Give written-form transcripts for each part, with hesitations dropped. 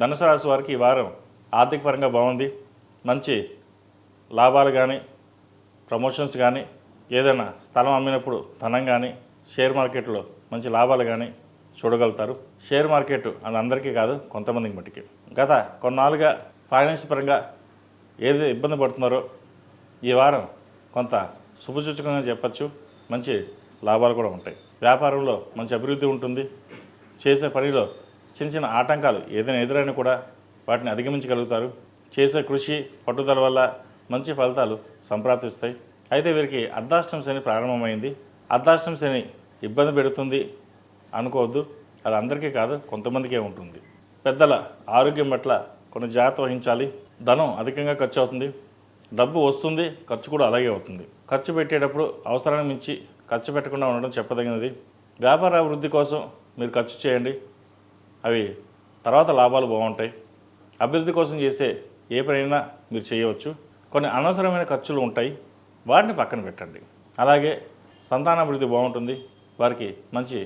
ధనుసు రాశి వారికి ఈ వారం ఆర్థిక పరంగా బాగుంది. మంచి లాభాలు కానీ, ప్రమోషన్స్ కానీ, ఏదైనా స్థలం అమ్మినప్పుడు ధనం కానీ, షేర్ మార్కెట్లో మంచి లాభాలు కానీ చూడగలుగుతారు. షేర్ మార్కెట్ అని అందరికీ కాదు, కొంతమందికి మట్టికి. గత కొన్నాళ్ళుగా ఫైనాన్స్ పరంగా ఏదైతే ఇబ్బంది పడుతున్నారో ఈ వారం కొంత శుభసూచకంగా చెప్పచ్చు. మంచి లాభాలు కూడా ఉంటాయి. వ్యాపారంలో మంచి అభివృద్ధి ఉంటుంది. చేసే పనిలో చిన్న చిన్న ఆటంకాలు ఏదైనా ఎదురైనా కూడా వాటిని అధిగమించగలుగుతారు. చేసే కృషి పట్టుదల వల్ల మంచి ఫలితాలు సంప్రాప్తిస్తాయి. అయితే వీరికి అర్ధాష్టమ శని ప్రారంభమైంది. అర్ధాష్టమ శని ఇబ్బంది పెడుతుంది అనుకోవద్దు. అది అందరికీ కాదు, కొంతమందికే ఉంటుంది. పెద్దల ఆరోగ్యం పట్ల కొన్ని జాగ్రత్త వహించాలి. ధనం అధికంగా ఖర్చు అవుతుంది. డబ్బు వస్తుంది, ఖర్చు కూడా అలాగే అవుతుంది. ఖర్చు పెట్టేటప్పుడు అవసరాన్ని మించి ఖర్చు పెట్టకుండా ఉండడం చెప్పదగినది. వ్యాపార అభివృద్ధి కోసం మీరు ఖర్చు చేయండి, అవి తర్వాత లాభాలు బాగుంటాయి. అభివృద్ధి కోసం చేసే ఏ పనైనా మీరు చేయవచ్చు. కొన్ని అనవసరమైన ఖర్చులు ఉంటాయి, వాటిని పక్కన పెట్టండి. అలాగే సంతానాభివృద్ధి బాగుంటుంది. వారికి మంచి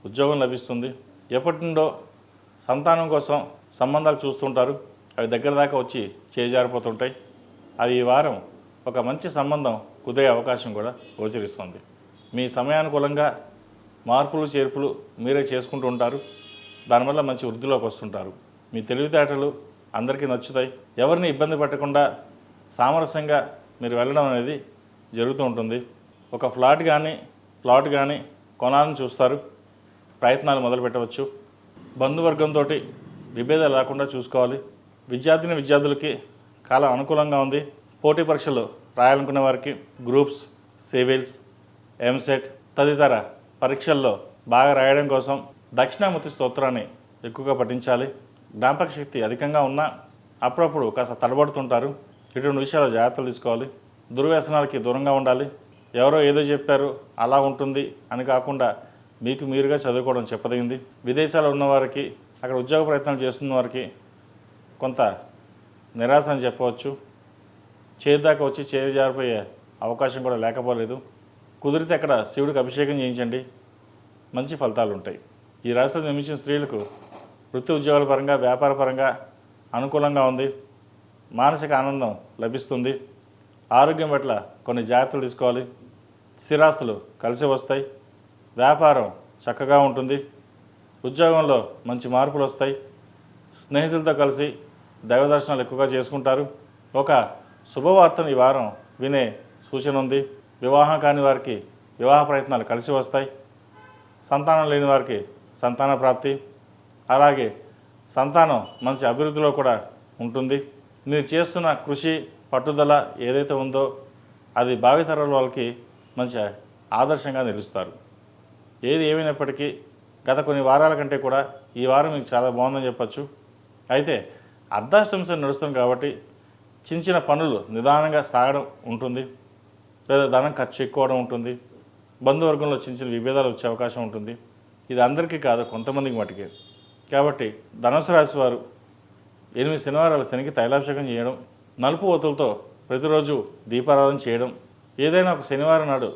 ఉద్యోగం లభిస్తుంది. ఎప్పటి నుండో సంతానం కోసం సంబంధాలు చూస్తుంటారు, అవి దగ్గర దాకా వచ్చి చేజారిపోతుంటాయి. అది ఈ వారం ఒక మంచి సంబంధం కుదిరే అవకాశం కూడా గోచరిస్తుంది. మీ సమయానుకూలంగా మార్పులు చేర్పులు మీరే చేసుకుంటూ ఉంటారు. దానివల్ల మంచి వృద్ధిలోకి వస్తుంటారు. మీ తెలివితేటలు అందరికీ నచ్చుతాయి. ఎవరిని ఇబ్బంది పెట్టకుండా సామరస్యంగా మీరు వెళ్ళడం అనేది జరుగుతూ ఉంటుంది. ఒక ప్లాట్ కానీ కొనాలని చూస్తారు, ప్రయత్నాలు మొదలు పెట్టవచ్చు. బంధువర్గంతో విభేదాలు లేకుండా చూసుకోవాలి. విద్యార్థులకి కాలం అనుకూలంగా ఉంది. పోటీ పరీక్షలు రాయాలనుకునే వారికి గ్రూప్స్, సివిల్స్, ఎంసెట్ తదితర పరీక్షల్లో బాగా రాయడం కోసం దక్షిణామూర్తి స్తోత్రాన్ని ఎక్కువగా పఠించాలి. జ్ఞాపక శక్తి అధికంగా ఉన్నా అప్పుడప్పుడు కాస్త తడబడుతుంటారు. ఇటువంటి విషయాలు జాగ్రత్తలు తీసుకోవాలి. దుర్వ్యసనాలకి దూరంగా ఉండాలి. ఎవరో ఏదో చెప్పారు అలా ఉంటుంది అని కాకుండా మీకు మీరుగా చదువుకోవడం చెప్పదగింది. విదేశాల్లో ఉన్నవారికి, అక్కడ ఉద్యోగ ప్రయత్నాలు చేస్తున్న వారికి కొంత నిరాశ అని చెప్పవచ్చు. చేదాకా వచ్చి జారిపోయే అవకాశం కూడా లేకపోలేదు. కుదిరితే అక్కడ శివుడికి అభిషేకం చేయించండి, మంచి ఫలితాలు ఉంటాయి. ఈ రాశిలో జన్మించిన స్త్రీలకు వృత్తి ఉద్యోగాల పరంగా, వ్యాపార పరంగా అనుకూలంగా ఉంది. మానసిక ఆనందం లభిస్తుంది. ఆరోగ్యం పట్ల కొన్ని జాగ్రత్తలు తీసుకోవాలి. స్థిరాస్తులు కలిసి వస్తాయి. వ్యాపారం చక్కగా ఉంటుంది. ఉద్యోగంలో మంచి మార్పులు వస్తాయి. స్నేహితులతో కలిసి దైవ దర్శనాలు ఎక్కువగా చేసుకుంటారు. ఒక శుభవార్తను ఈ వారం వినే సూచన ఉంది. వివాహం కాని వారికి వివాహ ప్రయత్నాలు కలిసి వస్తాయి. సంతానం లేని వారికి సంతాన ప్రాప్తి, అలాగే సంతానం మంచి అభివృద్ధిలో కూడా ఉంటుంది. మీరు చేస్తున్న కృషి పట్టుదల ఏదైతే ఉందో అది భావితరాల వాళ్ళకి మంచి ఆదర్శంగా నిలుస్తారు. ఏది ఏమైనప్పటికీ గత కొన్ని వారాల కంటే కూడా ఈ వారం మీకు చాలా బాగుందని చెప్పచ్చు. అయితే అర్ధాష్టమ శని నడుస్తుంది కాబట్టి చిన్న చిన్న పనులు నిదానంగా సాగడం ఉంటుంది, లేదా ధనం ఖర్చు ఎక్కువడం ఉంటుంది. బంధువర్గంలో చిన్న చిన్న విభేదాలు వచ్చే అవకాశం ఉంటుంది. ఇది అందరికీ కాదు, కొంతమందికి మటుకే. కాబట్టి ధనుసు రాశి వారు 8 శనివారాల శనికి తైలాభిషేకం చేయడం, నలుపు ఒత్తులతో ప్రతిరోజు దీపారాధన చేయడం, ఏదైనా ఒక శనివారం నాడు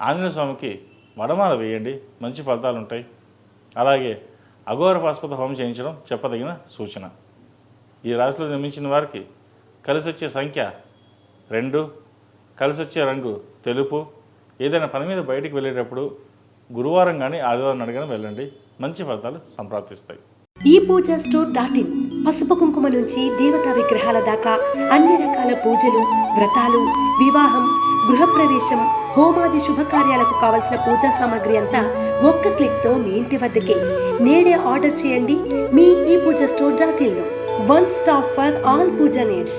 ఆంజనేయ స్వామికి వడమాల వేయండి, మంచి ఫలితాలు ఉంటాయి. అలాగే అఘోర పాశుపత హోమం చేయించడం చెప్పదగిన సూచన. ఈ రాశిలో జన్మించిన వారికి కలిసి వచ్చే సంఖ్య 2, కలిసి వచ్చే రంగు తెలుపు. ఏదైనా పని మీద బయటికి వెళ్ళేటప్పుడు గురువారం కానీ ఆదివారం అడగని వెళ్ళండి, మంచి ఫలితాలు సంప్రాప్తిస్తాయి. ePoojaStore.in పసుపు కుంకుమ నుంచి దేవతా విగ్రహాల దాకా అన్ని రకాల పూజలు, వ్రతాలు, వివాహం, గృహప్రవేశం, హోమాది శుభకార్యాలకు కావలసిన పూజా సామాగ్రి అంతా ఒక్క క్లిక్తో మీ ఇంటి వద్దకే. నేడే ఆర్డర్ చేయండి మీ ePoojaStore.in లో. One stop for all puja needs.